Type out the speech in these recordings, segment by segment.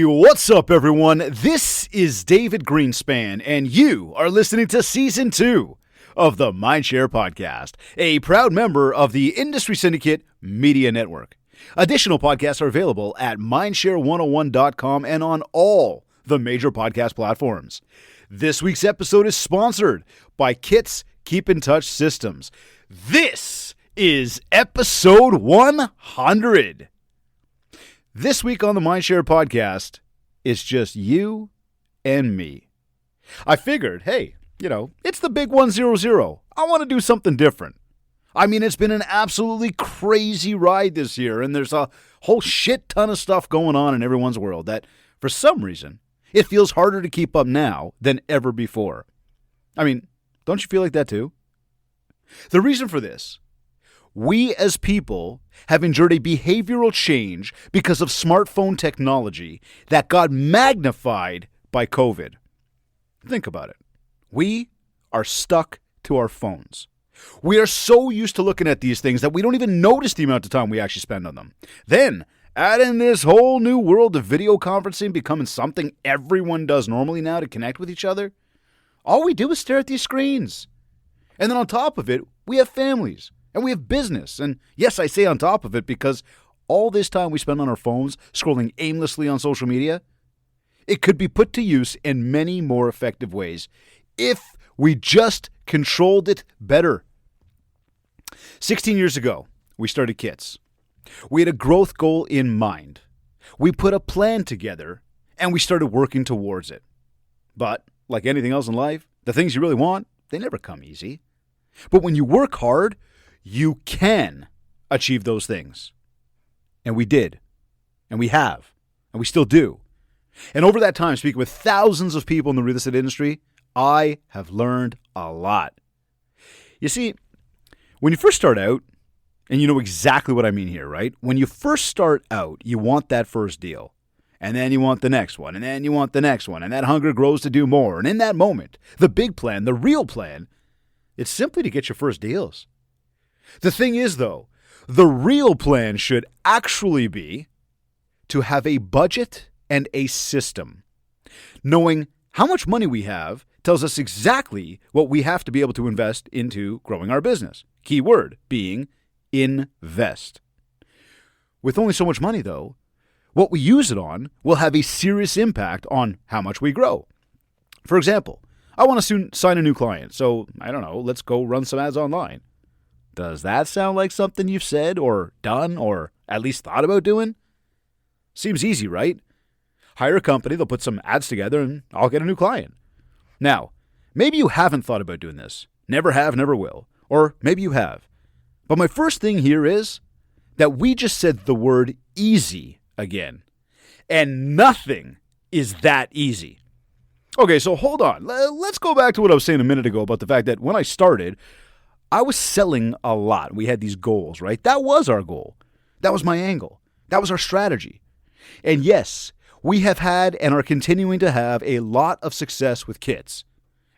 What's up, everyone? This is David Greenspan, and you are listening to Season 2 of the MindShare PodCast, a proud member of the Industry Syndicate Media Network. Additional podcasts are available at mindshare101.com and on all the major podcast platforms. This week's episode is sponsored by Kits Keep in Touch Systems. This is episode 100. This week on the MindShare podcast, it's just you and me. I figured, hey, it's the big 100. I want to do something different. I mean, it's been an absolutely crazy ride this year, and there's a whole shit ton of stuff going on in everyone's world that, for some reason, it feels harder to keep up now than ever before. I mean, don't you feel like that too? The reason for this: we as people have endured a behavioral change because of smartphone technology that got magnified by COVID. Think about it. We are stuck to our phones. We are so used to looking at these things that we don't even notice the amount of time we actually spend on them. Then, add in this whole new world of video conferencing becoming something everyone does normally now to connect with each other. All we do is stare at these screens. And then on top of it, we have families. And we have business. And yes, I say on top of it because all this time we spend on our phones scrolling aimlessly on social media, it could be put to use in many more effective ways if we just controlled it better. 16 years ago, we started Kits. We had a growth goal in mind. We put a plan together and we started working towards it. But like anything else in life, the things you really want, they never come easy. But when you work hard, you can achieve those things. And we did. And we have. And we still do. And over that time, speaking with thousands of people in the real estate industry, I have learned a lot. You see, when you first start out, and you know exactly what I mean here, right? When you first start out, you want that first deal. And then you want the next one. And then you want the next one. And that hunger grows to do more. And in that moment, the big plan, the real plan, it's simply to get your first deals. The thing is, though, the real plan should actually be to have a budget and a system. Knowing how much money we have tells us exactly what we have to be able to invest into growing our business. Key word being invest. With only so much money, though, what we use it on will have a serious impact on how much we grow. For example, I want to soon sign a new client, so I don't know, let's go run some ads online. Does that sound like something you've said or done or at least thought about doing? Seems easy, right? Hire a company, they'll put some ads together, and I'll get a new client. Now, maybe you haven't thought about doing this. Never have, never will. Or maybe you have. But my first thing here is that we just said the word easy again. And nothing is that easy. Okay, so hold on. Let's go back to what I was saying a minute ago about the fact that when I started, I was selling a lot. We had these goals, right? That was our goal. That was my angle. That was our strategy. And yes, we have had and are continuing to have a lot of success with Kits.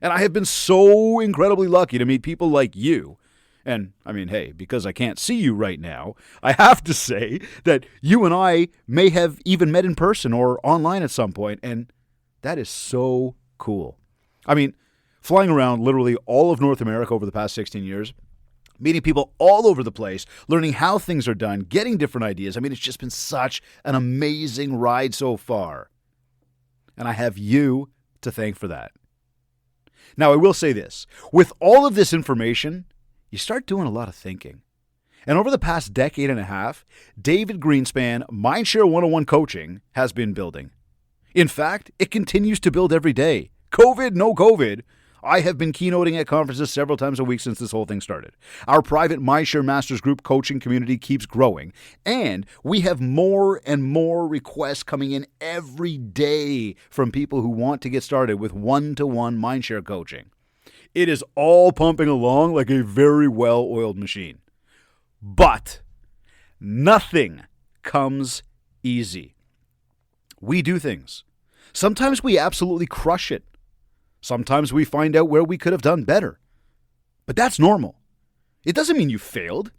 And I have been so incredibly lucky to meet people like you. And I mean, hey, because I can't see you right now, I have to say that you and I may have even met in person or online at some point. And that is so cool. I mean, flying around literally all of North America over the past 16 years, meeting people all over the place, learning how things are done, getting different ideas. I mean, it's just been such an amazing ride so far. And I have you to thank for that. Now, I will say this. With all of this information, you start doing a lot of thinking. And over the past decade and a half, David Greenspan, MindShare 101 Coaching, has been building. In fact, it continues to build every day. COVID, no COVID. I have been keynoting at conferences several times a week since this whole thing started. Our private MindShare Masters Group coaching community keeps growing, and we have more and more requests coming in every day from people who want to get started with one-to-one MindShare coaching. It is all pumping along like a very well-oiled machine. But nothing comes easy. We do things. Sometimes we absolutely crush it. Sometimes we find out where we could have done better. But that's normal. It doesn't mean you failed.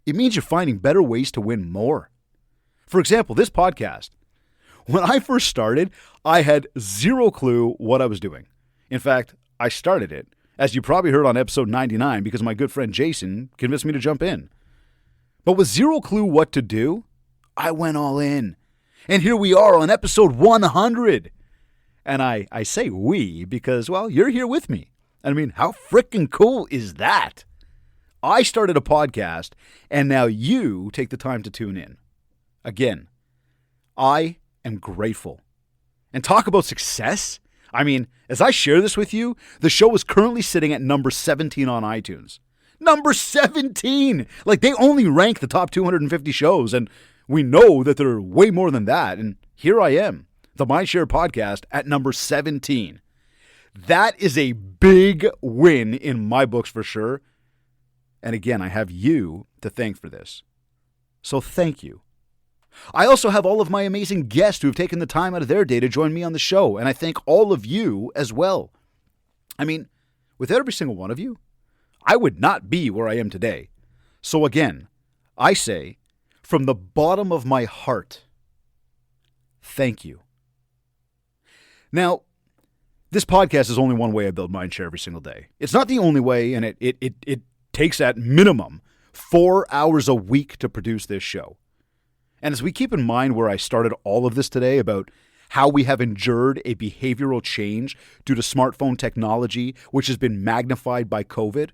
It means you're finding better ways to win more. For example, this podcast. when I first started, I had zero clue what I was doing. In fact, I started it, as you probably heard on episode 99, because my good friend Jason convinced me to jump in. But with zero clue what to do, I went all in. And here we are on episode 100. And I say we because, well, you're here with me. I mean, how freaking cool is that? I started a podcast, and now you take the time to tune in. Again, I am grateful. And talk about success. I mean, as I share this with you, the show is currently sitting at number 17 on iTunes. Number 17! Like, they only rank the top 250 shows, and we know that there are way more than that. And here I am, the MindShare PodCast at number 17. That is a big win in my books for sure. And again, I have you to thank for this. So thank you. I also have all of my amazing guests who have taken the time out of their day to join me on the show, and I thank all of you as well. I mean, with every single one of you, I would not be where I am today. So again, I say, from the bottom of my heart, thank you. Now, this podcast is only one way I build MindShare every single day. It's not the only way, and it takes at minimum 4 hours a week to produce this show. And as we keep in mind where I started all of this today about how we have endured a behavioral change due to smartphone technology, which has been magnified by COVID,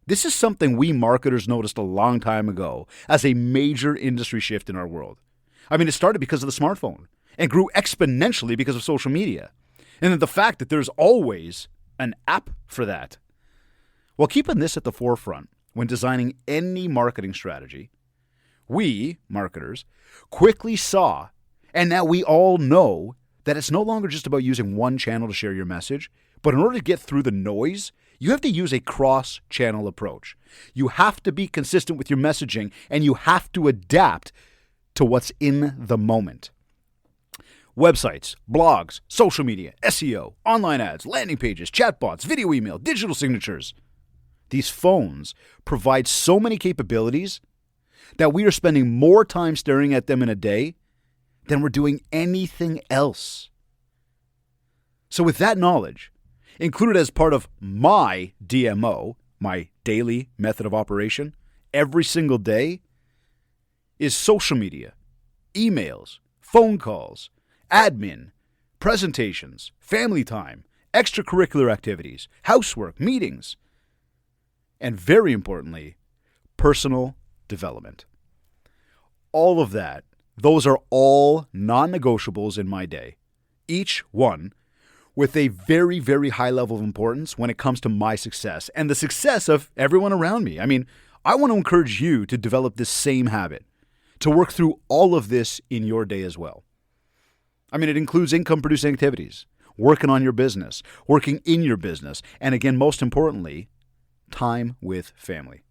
this is something we marketers noticed a long time ago as a major industry shift in our world. I mean, it started because of the smartphone and grew exponentially because of social media. And then the fact that there's always an app for that. While keeping this at the forefront when designing any marketing strategy, we, marketers, quickly saw, and now we all know, that it's no longer just about using one channel to share your message, but in order to get through the noise, you have to use a cross-channel approach. You have to be consistent with your messaging, and you have to adapt to what's in the moment. Websites, blogs, social media, SEO, online ads, landing pages, chatbots, video email, digital signatures. These phones provide so many capabilities that we are spending more time staring at them in a day than we're doing anything else. So with that knowledge, included as part of my DMO, my daily method of operation, every single day, is social media, emails, phone calls, admin, presentations, family time, extracurricular activities, housework, meetings, and very importantly, personal development. All of that, those are all non-negotiables in my day. Each one with a very, very high level of importance when it comes to my success and the success of everyone around me. I mean, I want to encourage you to develop this same habit, to work through all of this in your day as well. I mean, it includes income-producing activities, working on your business, working in your business, and again, most importantly, time with family.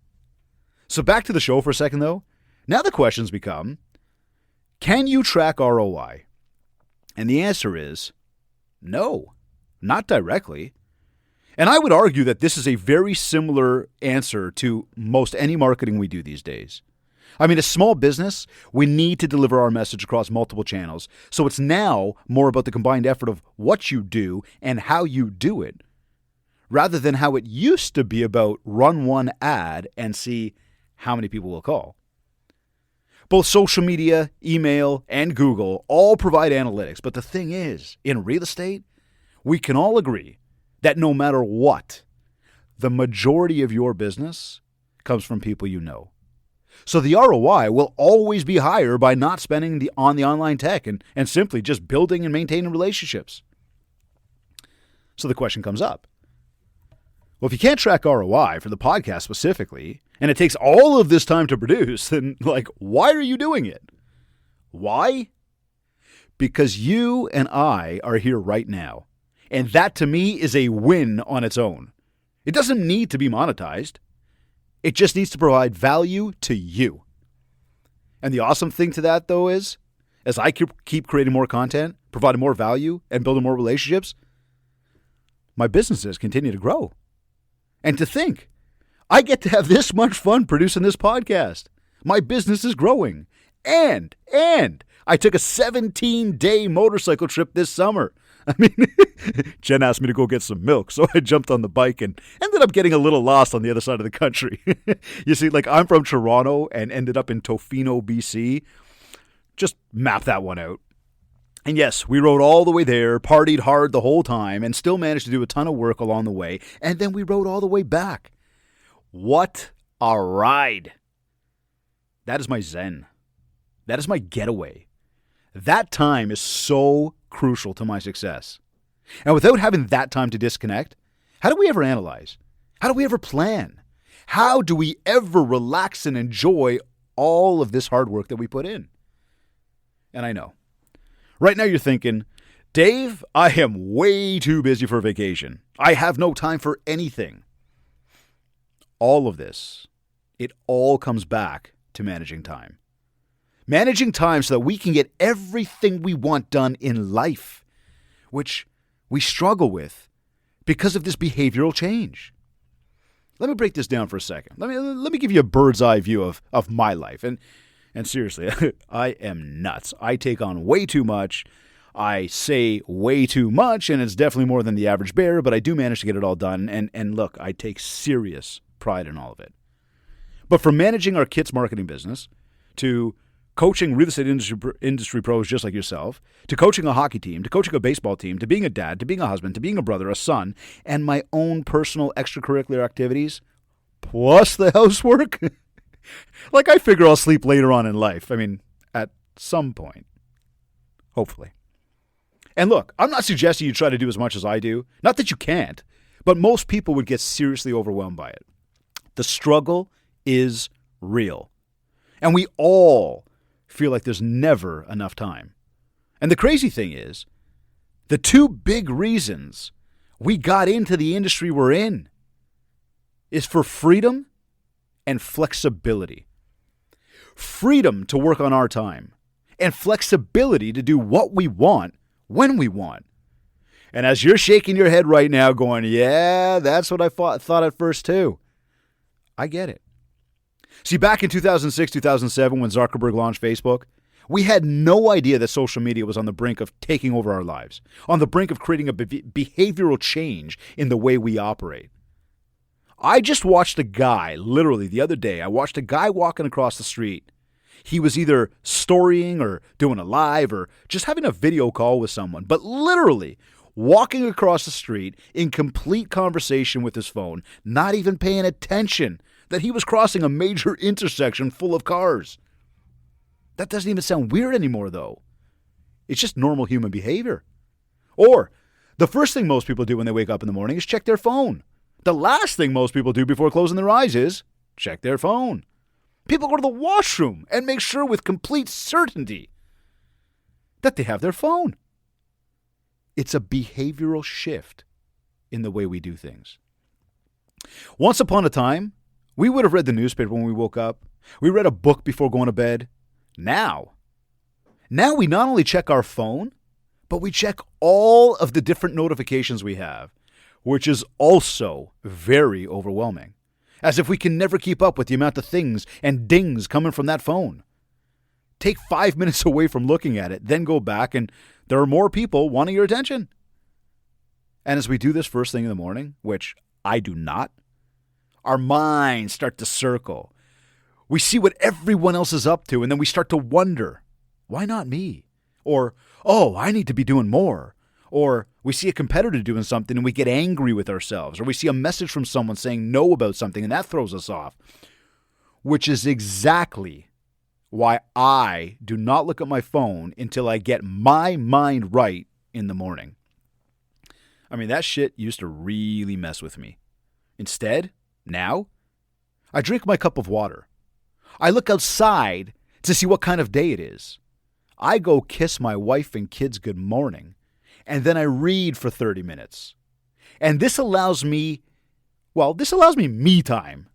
So back to the show for a second, though. Now the questions become, can you track ROI? And the answer is no, not directly. And I would argue that this is a very similar answer to most any marketing we do these days. I mean, a small business, we need to deliver our message across multiple channels. So it's now more about the combined effort of what you do and how you do it, rather than how it used to be about run one ad and see how many people will call. Both social media, email, and Google all provide analytics. But the thing is, in real estate, we can all agree that no matter what, the majority of your business comes from people you know. So the ROI will always be higher by not spending on the online tech and simply just building and maintaining relationships. So the question comes up. Well, if you can't track ROI for the podcast specifically, and it takes all of this time to produce, then why are you doing it? Why? Because you and I are here right now. And that to me is a win on its own. It doesn't need to be monetized. It just needs to provide value to you. And the awesome thing to that, though, is as I keep creating more content, providing more value, and building more relationships, my businesses continue to grow. And to think, I get to have this much fun producing this podcast. My business is growing. And I took a 17-day motorcycle trip this summer. I mean, Jen asked me to go get some milk, so I jumped on the bike and ended up getting a little lost on the other side of the country. You see, like, I'm from Toronto and ended up in Tofino, BC. Just map that one out. And yes, we rode all the way there, partied hard the whole time, and still managed to do a ton of work along the way. And then we rode all the way back. What a ride. That is my zen. That is my getaway. That time is so crucial to my success. And without having that time to disconnect, how do we ever analyze? How do we ever plan? How do we ever relax and enjoy all of this hard work that we put in? And I know. Right now you're thinking, Dave, I am way too busy for vacation. I have no time for anything. All of this, it all comes back to managing time. Managing time so that we can get everything we want done in life, which we struggle with because of this behavioral change. Let me break this down for a second. Let me give you a bird's eye view of my life. And seriously, I am nuts. I take on way too much. I say way too much, and it's definitely more than the average bear, but I do manage to get it all done. And look, I take serious pride in all of it. But from managing our kids' marketing business to coaching real estate industry pros just like yourself, to coaching a hockey team, to coaching a baseball team, to being a dad, to being a husband, to being a brother, a son, and my own personal extracurricular activities, plus the housework. Like, I figure I'll sleep later on in life. I mean, at some point. Hopefully. And look, I'm not suggesting you try to do as much as I do. Not that you can't, but most people would get seriously overwhelmed by it. The struggle is real. And we all feel like there's never enough time. And the crazy thing is, the two big reasons we got into the industry we're in is for freedom and flexibility. Freedom to work on our time and flexibility to do what we want when we want. And as you're shaking your head right now going, yeah, that's what I thought at first too. I get it. See, back in 2006, 2007, when Zuckerberg launched Facebook, we had no idea that social media was on the brink of taking over our lives, on the brink of creating a behavioral change in the way we operate. I just watched a guy, literally the other day, I watched a guy walking across the street. He was either storying or doing a live or just having a video call with someone, but literally walking across the street in complete conversation with his phone, not even paying attention that he was crossing a major intersection full of cars. That doesn't even sound weird anymore, though. It's just normal human behavior. Or, the first thing most people do when they wake up in the morning is check their phone. The last thing most people do before closing their eyes is check their phone. People go to the washroom and make sure with complete certainty that they have their phone. It's a behavioral shift in the way we do things. Once upon a time, we would have read the newspaper when we woke up. We read a book before going to bed. Now we not only check our phone, but we check all of the different notifications we have, which is also very overwhelming. As if we can never keep up with the amount of things and dings coming from that phone. Take 5 minutes away from looking at it, then go back, and there are more people wanting your attention. And as we do this first thing in the morning, which I do not, our minds start to circle. We see what everyone else is up to, and then we start to wonder, why not me? Or, oh, I need to be doing more. Or we see a competitor doing something and we get angry with ourselves. Or we see a message from someone saying no about something and that throws us off. Which is exactly why I do not look at my phone until I get my mind right in the morning. I mean, that shit used to really mess with me. Instead, now, I drink my cup of water. I look outside to see what kind of day it is. I go kiss my wife and kids good morning, and then I read for 30 minutes. And this allows me me time.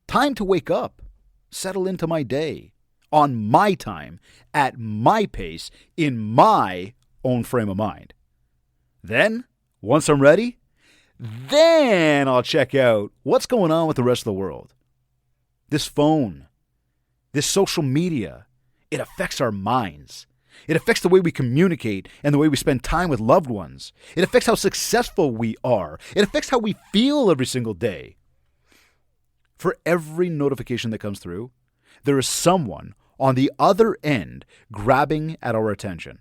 Time to wake up, settle into my day, on my time, at my pace, in my own frame of mind. Then, once I'm ready, then I'll check out what's going on with the rest of the world. This phone, this social media, it affects our minds. It affects the way we communicate and the way we spend time with loved ones. It affects how successful we are. It affects how we feel every single day. For every notification that comes through, there is someone on the other end grabbing at our attention.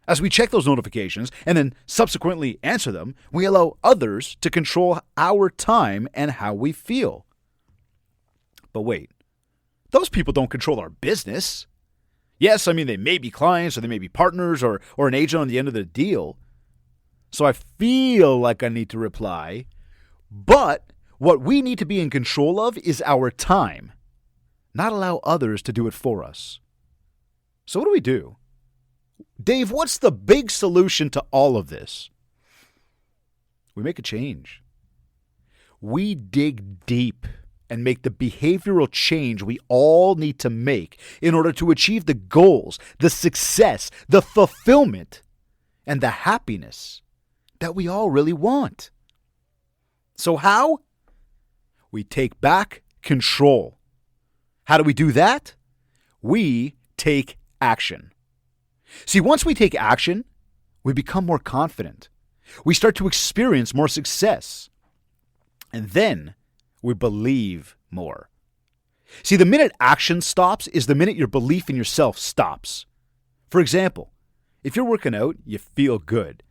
As we check those notifications and then subsequently answer them, we allow others to control our time and how we feel. But wait, those people don't control our business. Yes, they may be clients or they may be partners or an agent on the end of the deal. So I feel like I need to reply, but what we need to be in control of is our time, not allow others to do it for us. So what do? Dave, what's the big solution to all of this? We make a change. We dig deep and make the behavioral change we all need to make in order to achieve the goals, the success, the fulfillment, and the happiness that we all really want. So how? We take back control. How do we do that? We take action. See, once we take action, we become more confident. We start to experience more success. And then we believe more. See, the minute action stops is the minute your belief in yourself stops. For example, if you're working out, you feel good.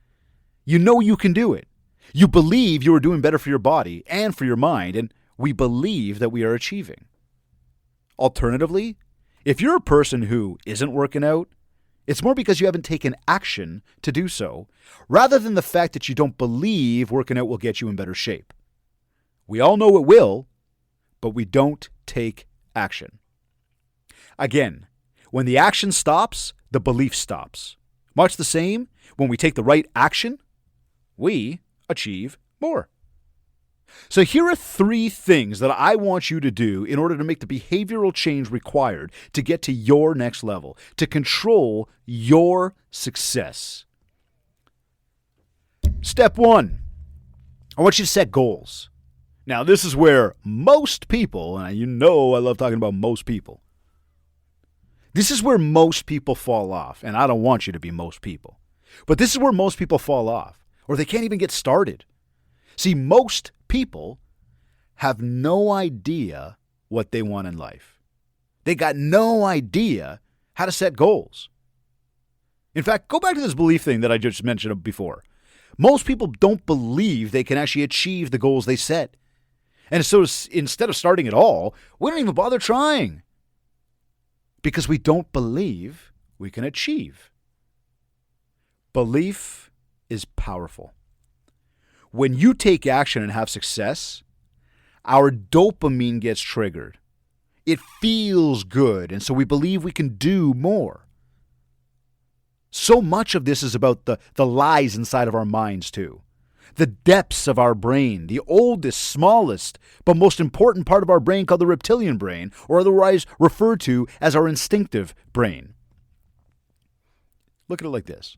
You know you can do it. You believe you are doing better for your body and for your mind, and we believe that we are achieving. Alternatively, if you're a person who isn't working out, it's more because you haven't taken action to do so, rather than the fact that you don't believe working out will get you in better shape. We all know it will, but we don't take action. Again, when the action stops, the belief stops. Much the same, when we take the right action, we achieve more. So here are 3 things that I want you to do in order to make the behavioral change required to get to your next level, to control your success. Step 1, I want you to set goals. Now, this is where most people, and you know I love talking about most people, this is where most people fall off, and I don't want you to be most people. But this is where most people fall off, or they can't even get started. See, most people have no idea what they want in life. They got no idea how to set goals. In fact, go back to this belief thing that I just mentioned before. Most people don't believe they can actually achieve the goals they set. And so instead of starting at all, we don't even bother trying. Because we don't believe we can achieve. Belief is powerful. When you take action and have success, our dopamine gets triggered. It feels good, and so we believe we can do more. So much of this is about the lies inside of our minds, too. The depths of our brain, the oldest, smallest, but most important part of our brain called the reptilian brain, or otherwise referred to as our instinctive brain. Look at it like this.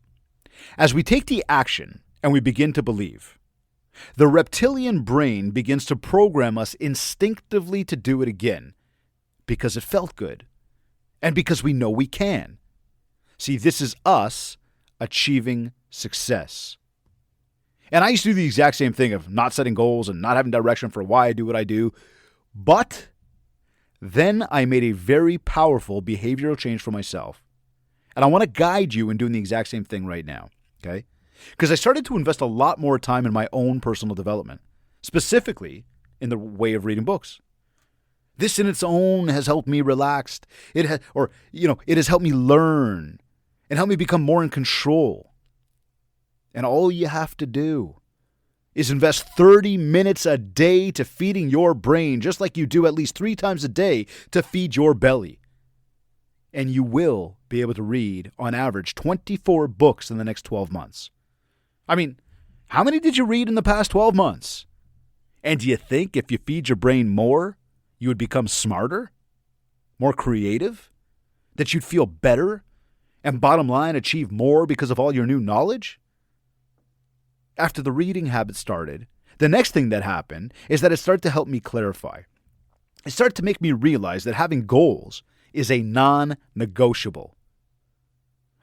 As we take the action and we begin to believe, the reptilian brain begins to program us instinctively to do it again because it felt good and because we know we can. See, this is us achieving success. And I used to do the exact same thing of not setting goals and not having direction for why I do what I do. But then I made a very powerful behavioral change for myself. And I want to guide you in doing the exact same thing right now, okay? Because I started to invest a lot more time in my own personal development, specifically in the way of reading books. This in its own has helped me relax. It has helped me learn and helped me become more in control. And all you have to do is invest 30 minutes a day to feeding your brain, just like you do at least 3 times a day to feed your belly. And you will be able to read, on average, 24 books in the next 12 months. I mean, how many did you read in the past 12 months? And do you think if you feed your brain more, you would become smarter, more creative, that you'd feel better, and bottom line, achieve more because of all your new knowledge? After the reading habit started, the next thing that happened is that it started to help me clarify. It started to make me realize that having goals is a non-negotiable.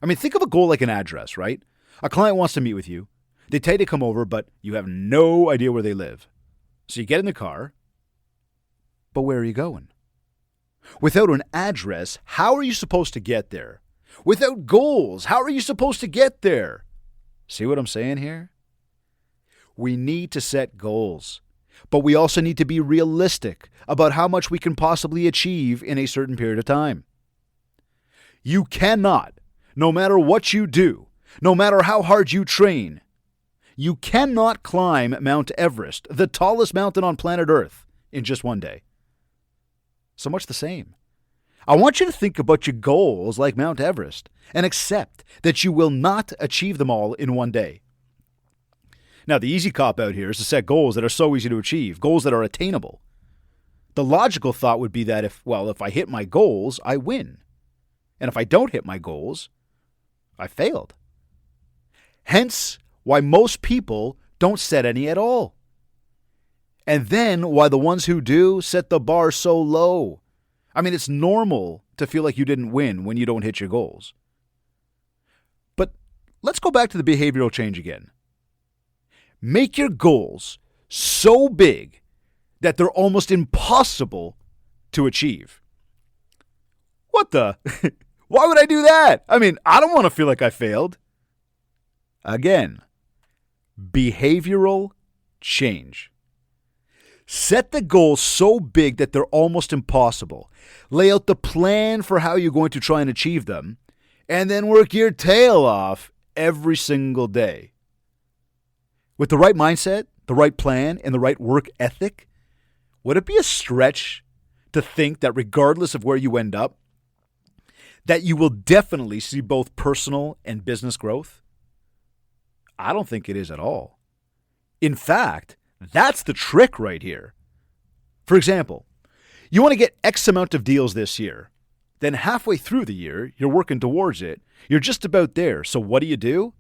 I mean, think of a goal like an address, right? A client wants to meet with you. They tell you to come over, but you have no idea where they live. So you get in the car, but where are you going? Without an address, how are you supposed to get there? Without goals, how are you supposed to get there? See what I'm saying here? We need to set goals, but we also need to be realistic about how much we can possibly achieve in a certain period of time. You cannot, no matter what you do, no matter how hard you train, you cannot climb Mount Everest, the tallest mountain on planet Earth, in just one day. So much the same. I want you to think about your goals like Mount Everest and accept that you will not achieve them all in one day. Now, the easy cop-out here is to set goals that are so easy to achieve, goals that are attainable. The logical thought would be that if I hit my goals, I win. And if I don't hit my goals, I failed. Hence, why most people don't set any at all. And then why the ones who do set the bar so low. I mean, it's normal to feel like you didn't win when you don't hit your goals. But let's go back to the behavioral change again. Make your goals so big that they're almost impossible to achieve. What the? Why would I do that? I mean, I don't want to feel like I failed. Again, behavioral change. Set the goals so big that they're almost impossible. Lay out the plan for how you're going to try and achieve them, and then work your tail off every single day. With the right mindset, the right plan, and the right work ethic, would it be a stretch to think that regardless of where you end up, that you will definitely see both personal and business growth? I don't think it is at all. In fact, that's the trick right here. For example, you want to get X amount of deals this year. Then halfway through the year, you're working towards it. You're just about there. So what do?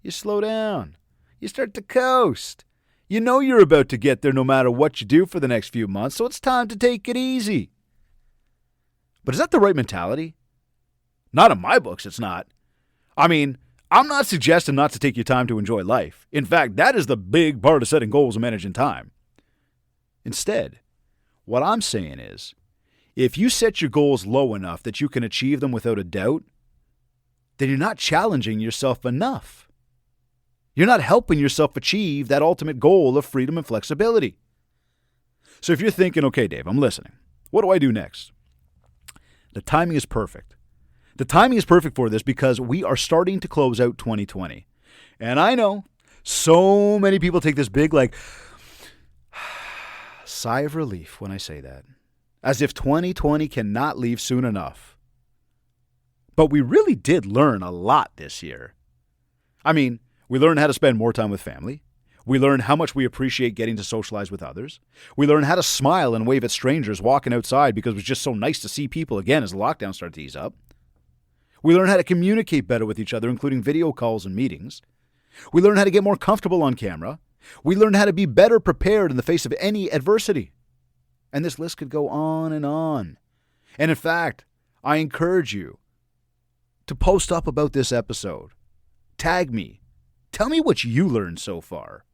You slow down. You start to coast. You know you're about to get there no matter what you do for the next few months, so it's time to take it easy. But is that the right mentality? Not in my books, it's not. I mean, I'm not suggesting not to take your time to enjoy life. In fact, that is the big part of setting goals and managing time. Instead, what I'm saying is, if you set your goals low enough that you can achieve them without a doubt, then you're not challenging yourself enough. You're not helping yourself achieve that ultimate goal of freedom and flexibility. So if you're thinking, okay, Dave, I'm listening. What do I do next? The timing is perfect. The timing is perfect for this because we are starting to close out 2020. And I know so many people take this big, sigh of relief when I say that. As if 2020 cannot leave soon enough. But we really did learn a lot this year. I mean, we learned how to spend more time with family. We learned how much we appreciate getting to socialize with others. We learned how to smile and wave at strangers walking outside because it was just so nice to see people again as the lockdown started to ease up. We learned how to communicate better with each other, including video calls and meetings. We learned how to get more comfortable on camera. We learned how to be better prepared in the face of any adversity. And this list could go on and on. And in fact, I encourage you to post up about this episode. Tag me. Tell me what you learned so far.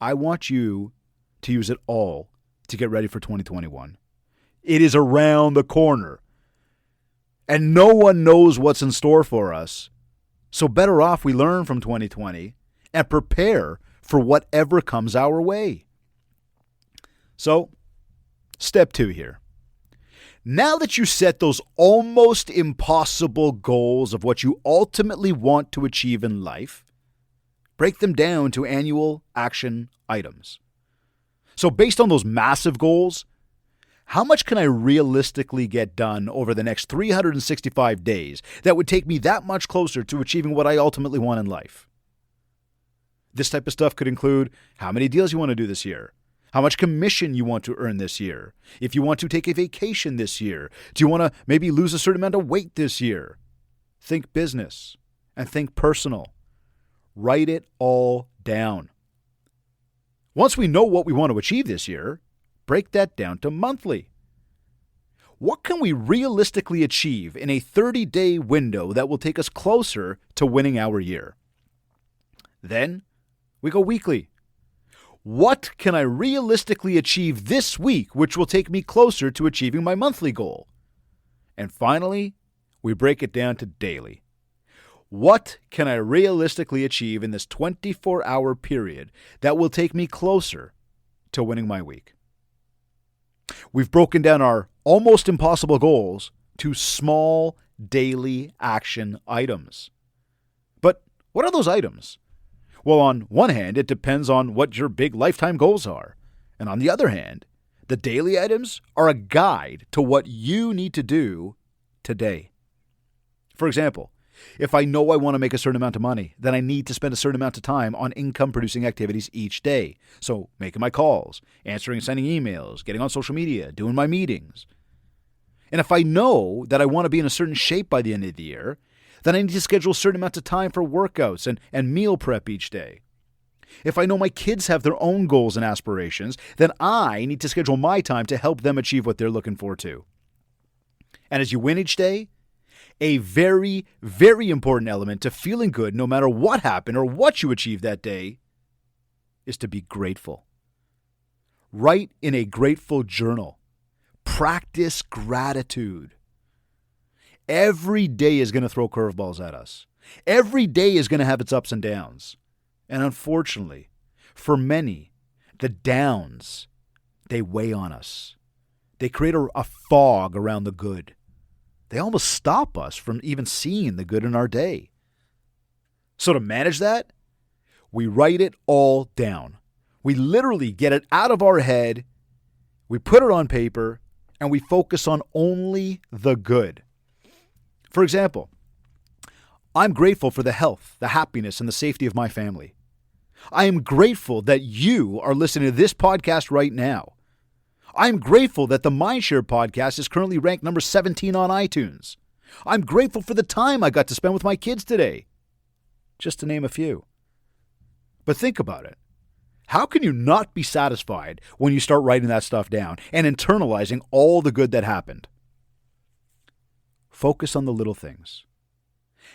I want you to use it all to get ready for 2021. It is around the corner. And no one knows what's in store for us. So better off we learn from 2020 and prepare for whatever comes our way. So, step 2 here. Now that you set those almost impossible goals of what you ultimately want to achieve in life, break them down to annual action items. So based on those massive goals, how much can I realistically get done over the next 365 days that would take me that much closer to achieving what I ultimately want in life? This type of stuff could include how many deals you want to do this year, how much commission you want to earn this year, if you want to take a vacation this year, do you want to maybe lose a certain amount of weight this year? Think business and think personal. Write it all down. Once we know what we want to achieve this year, break that down to monthly. what can we realistically achieve in a 30-day window that will take us closer to winning our year? Then we go weekly. What can I realistically achieve this week which will take me closer to achieving my monthly goal? And finally, we break it down to daily. What can I realistically achieve in this 24-hour period that will take me closer to winning my week? We've broken down our almost impossible goals to small daily action items. But what are those items? Well, on one hand, it depends on what your big lifetime goals are. And on the other hand, the daily items are a guide to what you need to do today. For example, if I know I want to make a certain amount of money, then I need to spend a certain amount of time on income-producing activities each day. So making my calls, answering and sending emails, getting on social media, doing my meetings. And if I know that I want to be in a certain shape by the end of the year, then I need to schedule a certain amount of time for workouts and meal prep each day. If I know my kids have their own goals and aspirations, then I need to schedule my time to help them achieve what they're looking for too. And as you win each day, a very, very important element to feeling good no matter what happened or what you achieved that day is to be grateful. Write in a grateful journal. Practice gratitude. Every day is going to throw curveballs at us. Every day is going to have its ups and downs. And unfortunately, for many, the downs, they weigh on us. They create a fog around the good. They almost stop us from even seeing the good in our day. So to manage that, we write it all down. We literally get it out of our head, we put it on paper, and we focus on only the good. For example, I'm grateful for the health, the happiness, and the safety of my family. I am grateful that you are listening to this podcast right now. I'm grateful that the MindShare podcast is currently ranked number 17 on iTunes. I'm grateful for the time I got to spend with my kids today, just to name a few. But think about it. How can you not be satisfied when you start writing that stuff down and internalizing all the good that happened? Focus on the little things.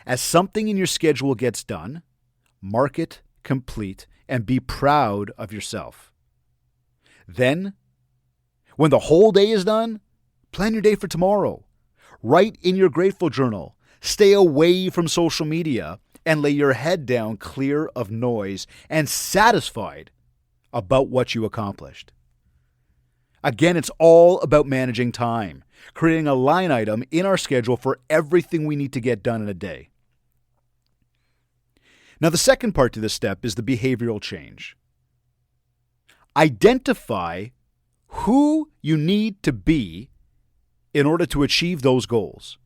As something in your schedule gets done, mark it complete and be proud of yourself. Then, when the whole day is done, plan your day for tomorrow. Write in your grateful journal. Stay away from social media and lay your head down clear of noise and satisfied about what you accomplished. Again, it's all about managing time, creating a line item in our schedule for everything we need to get done in a day. Now, the second part to this step is the behavioral change. Identify who you need to be in order to achieve those goals.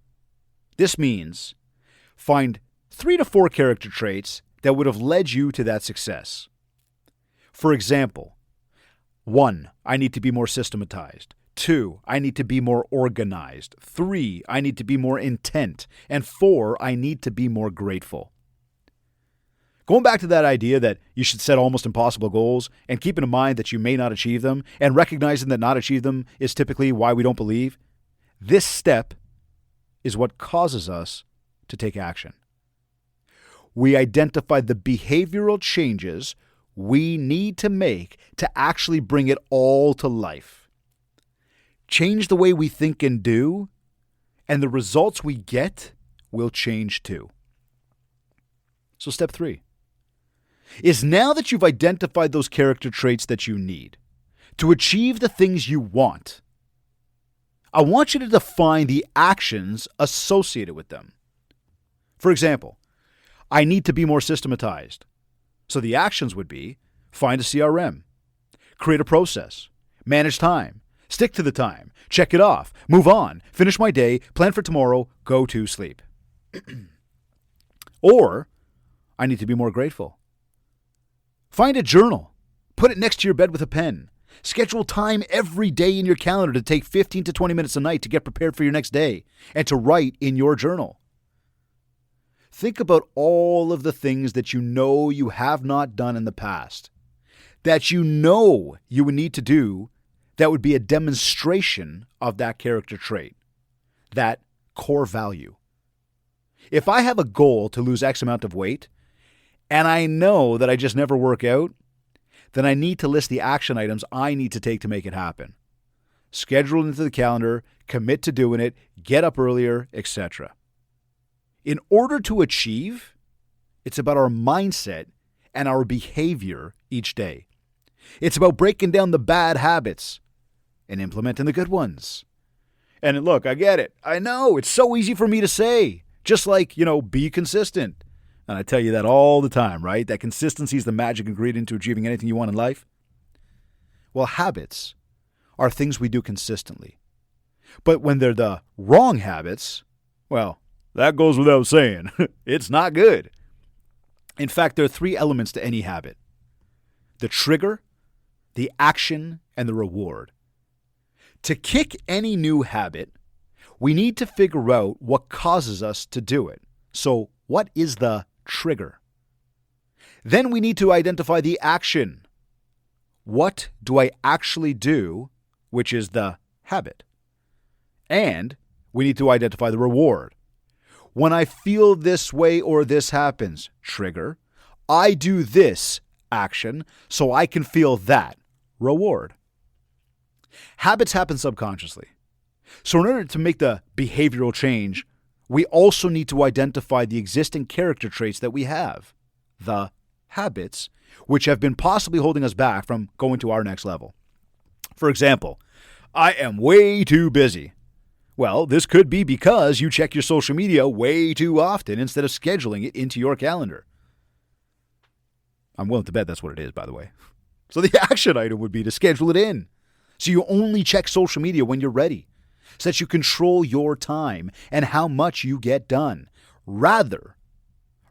This means find 3 to 4 character traits that would have led you to that success. For example, 1, I need to be more systematized. 2, I need to be more organized. 3, I need to be more intent. And 4, I need to be more grateful. Going back to that idea that you should set almost impossible goals and keeping in mind that you may not achieve them and recognizing that not achieve them is typically why we don't believe, this step is what causes us to take action. We identify the behavioral changes we need to make to actually bring it all to life. Change the way we think and do, and the results we get will change too. So step 3 is, now that you've identified those character traits that you need to achieve the things you want, I want you to define the actions associated with them. For example, I need to be more systematized. So the actions would be find a CRM, create a process, manage time, stick to the time, check it off, move on, finish my day, plan for tomorrow, go to sleep. Or I need to be more grateful. Find a journal, put it next to your bed with a pen. Schedule time every day in your calendar to take 15 to 20 minutes a night to get prepared for your next day and to write in your journal. Think about all of the things that you know you have not done in the past, that you know you would need to do, that would be a demonstration of that character trait, that core value. If I have a goal to lose X amount of weight, and I know that I just never work out, then I need to list the action items I need to take to make it happen. Schedule it into the calendar, commit to doing it, get up earlier, etc. In order to achieve, it's about our mindset and our behavior each day. It's about breaking down the bad habits and implementing the good ones. And look, I get it. I know it's so easy for me to say. Just like, be consistent. And I tell you that all the time, right? That consistency is the magic ingredient to achieving anything you want in life. Well, habits are things we do consistently. But when they're the wrong habits, well, that goes without saying. It's not good. In fact, there are 3 elements to any habit: the trigger, the action, and the reward. To kick any new habit, we need to figure out what causes us to do it. So, what is the trigger? Then we need to identify the action. What do I actually do, which is the habit? And we need to identify the reward. When I feel this way or this happens, trigger, I do this, action, so I can feel that, reward. Habits happen subconsciously. So in order to make the behavioral change, we also need to identify the existing character traits that we have, the habits, which have been possibly holding us back from going to our next level. For example, I am way too busy. Well, this could be because you check your social media way too often instead of scheduling it into your calendar. I'm willing to bet that's what it is, by the way. So the action item would be to schedule it in. So you only check social media when you're ready, so that you control your time and how much you get done, rather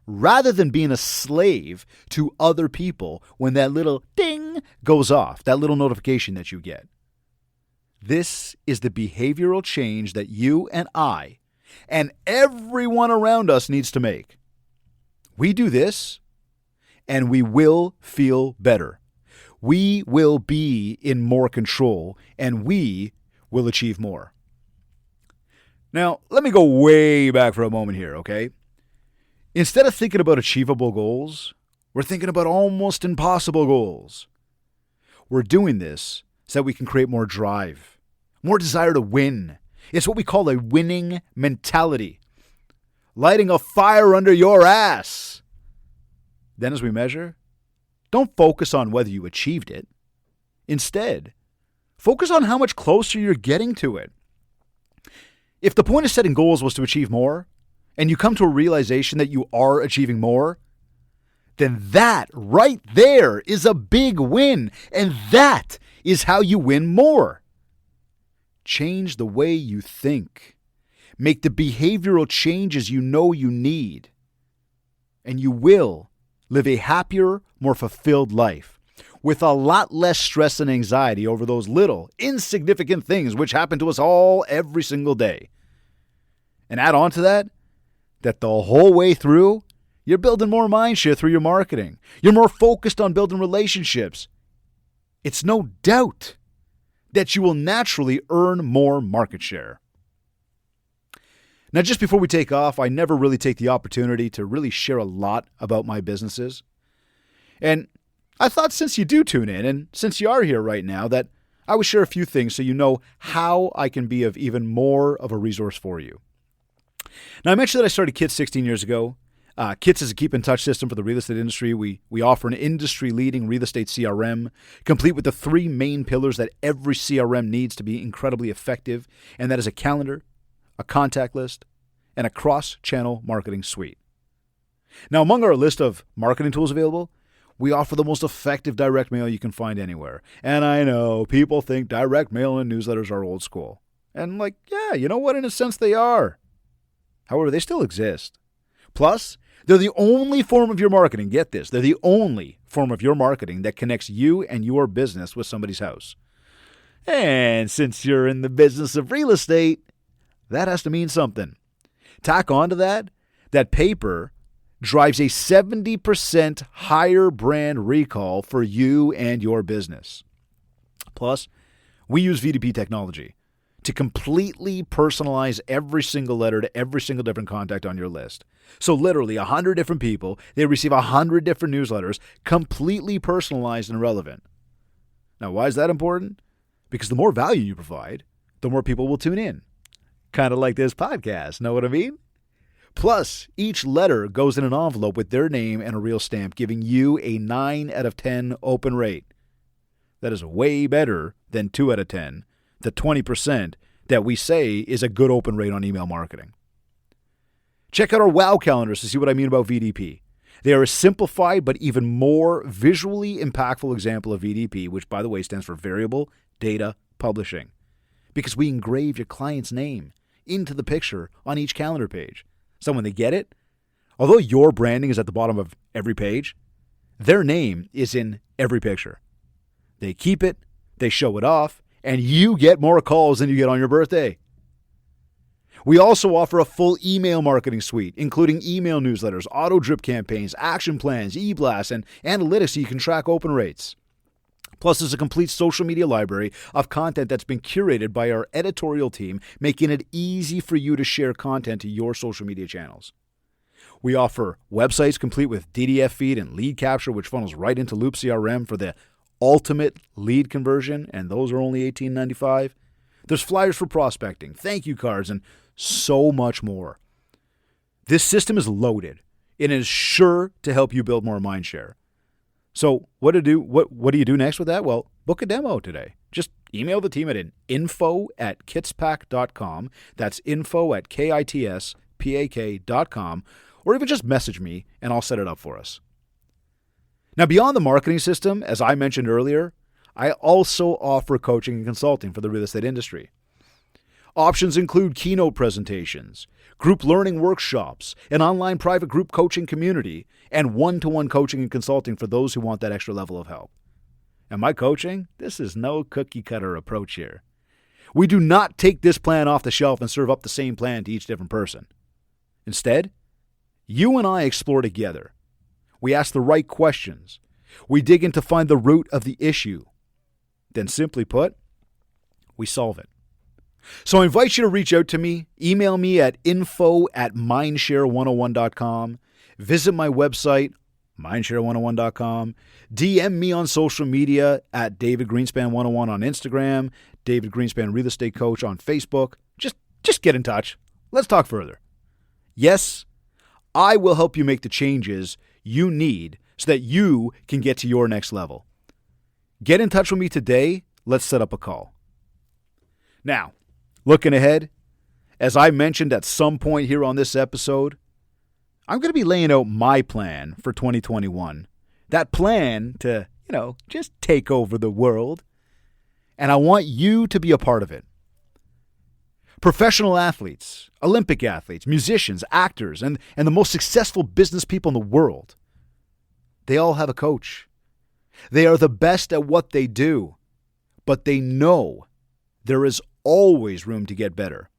than being a slave to other people when that little ding goes off, that little notification that you get. This is the behavioral change that you and I and everyone around us needs to make. We do this, and we will feel better. We will be in more control, and we will achieve more. Now, let me go way back for a moment here, okay? Instead of thinking about achievable goals, we're thinking about almost impossible goals. We're doing this so that we can create more drive, more desire to win. It's what we call a winning mentality. Lighting a fire under your ass. Then as we measure, don't focus on whether you achieved it. Instead, focus on how much closer you're getting to it. If the point of setting goals was to achieve more, and you come to a realization that you are achieving more, then that right there is a big win, and that is how you win more. Change the way you think. Make the behavioral changes you know you need, and you will live a happier, more fulfilled life with a lot less stress and anxiety over those little, insignificant things which happen to us all every single day. And add on to that the whole way through, you're building more mindshare through your marketing. You're more focused on building relationships. It's no doubt that you will naturally earn more market share. Now, just before we take off, I never really take the opportunity to really share a lot about my businesses. And I thought since you do tune in, and since you are here right now, that I would share a few things so you know how I can be of even more of a resource for you. Now, I mentioned that I started Kits 16 years ago. Kits is a keep-in-touch system for the real estate industry. We offer an industry-leading real estate CRM, complete with the 3 main pillars that every CRM needs to be incredibly effective, and that is a calendar, a contact list, and a cross-channel marketing suite. Now, among our list of marketing tools available, we offer the most effective direct mail you can find anywhere. And I know people think direct mail and newsletters are old school. And yeah, you know what? In a sense, they are. However, they still exist. Plus, they're the only form of your marketing. Get this. They're the only form of your marketing that connects you and your business with somebody's house. And since you're in the business of real estate, that has to mean something. Tack onto that paper drives a 70% higher brand recall for you and your business. Plus, We use VDP technology to completely personalize every single letter to every single different contact on your list. So literally 100 different people, they receive 100 different newsletters, completely personalized and relevant. Now, why is that important? Because the more value you provide, the more people will tune in. Kind of like this podcast, know what I mean? Plus, each letter goes in an envelope with their name and a real stamp, giving you a 9 out of 10 open rate. That is way better than 2 out of 10, the 20% that we say is a good open rate on email marketing. Check out our WOW calendars to see what I mean about VDP. They are a simplified but even more visually impactful example of VDP, which, by the way, stands for Variable Data Publishing, because we engrave your client's name into the picture on each calendar page. So when they get it, although your branding is at the bottom of every page, their name is in every picture. They keep it, they show it off, and you get more calls than you get on your birthday. We also offer a full email marketing suite, including email newsletters, auto drip campaigns, action plans, e-blasts, and analytics so you can track open rates. Plus, there's a complete social media library of content that's been curated by our editorial team, making it easy for you to share content to your social media channels. We offer websites complete with DDF feed and lead capture, which funnels right into Loop CRM for the ultimate lead conversion, and those are only $18.95. There's flyers for prospecting, thank you cards, and so much more. This system is loaded and is sure to help you build more mindshare. So what do you do next with that? Well, book a demo today. Just email the team at info@kitspak.com. That's info@kitspak.com. Or even just message me and I'll set it up for us. Now, beyond the marketing system, as I mentioned earlier, I also offer coaching and consulting for the real estate industry. Options include keynote presentations, group learning workshops, an online private group coaching community, and one-to-one coaching and consulting for those who want that extra level of help. And my coaching, this is no cookie-cutter approach here. We do not take this plan off the shelf and serve up the same plan to each different person. Instead, you and I explore together. We ask the right questions. We dig in to find the root of the issue. Then simply put, we solve it. So I invite you to reach out to me. Email me at info@mindshare101.com. Visit my website, mindshare101.com. DM me on social media at David Greenspan101 on Instagram, David Greenspan Real Estate Coach on Facebook. Just get in touch. Let's talk further. Yes, I will help you make the changes you need so that you can get to your next level. Get in touch with me today. Let's set up a call. Now, looking ahead, as I mentioned at some point here on this episode, I'm going to be laying out my plan for 2021. That plan to, just take over the world. And I want you to be a part of it. Professional athletes, Olympic athletes, musicians, actors, and the most successful business people in the world, they all have a coach. They are the best at what they do, but they know there is always room to get better.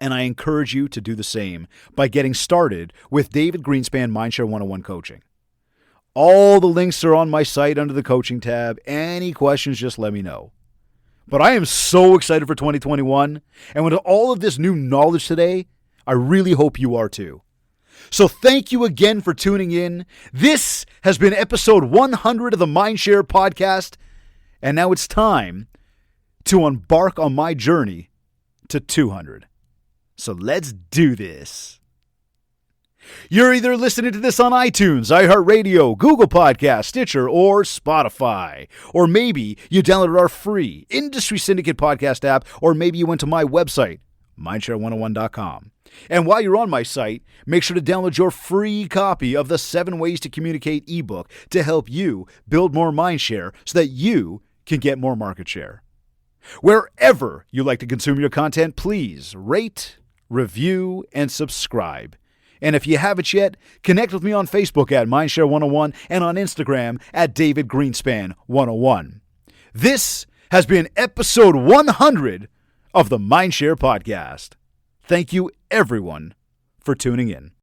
And I encourage you to do the same by getting started with David Greenspan Mindshare 101 Coaching. All the links are on my site under the coaching tab. Any questions, just let me know. But I am so excited for 2021. And with all of this new knowledge today, I really hope you are too. So thank you again for tuning in. This has been episode 100 of the MindShare podcast. And now it's time to embark on my journey to 200. So let's do this. You're either listening to this on iTunes, iHeartRadio, Google Podcasts, Stitcher, or Spotify. Or maybe you downloaded our free Industry Syndicate podcast app, or maybe you went to my website, mindshare101.com. And while you're on my site, make sure to download your free copy of the 7 Ways to Communicate ebook to help you build more mindshare so that you can get more market share. Wherever you like to consume your content, please rate, review, and subscribe. And if you haven't yet, connect with me on Facebook at MindShare101 and on Instagram at David Greenspan 101. This has been episode 100 of the MindShare podcast. Thank you, everyone, for tuning in.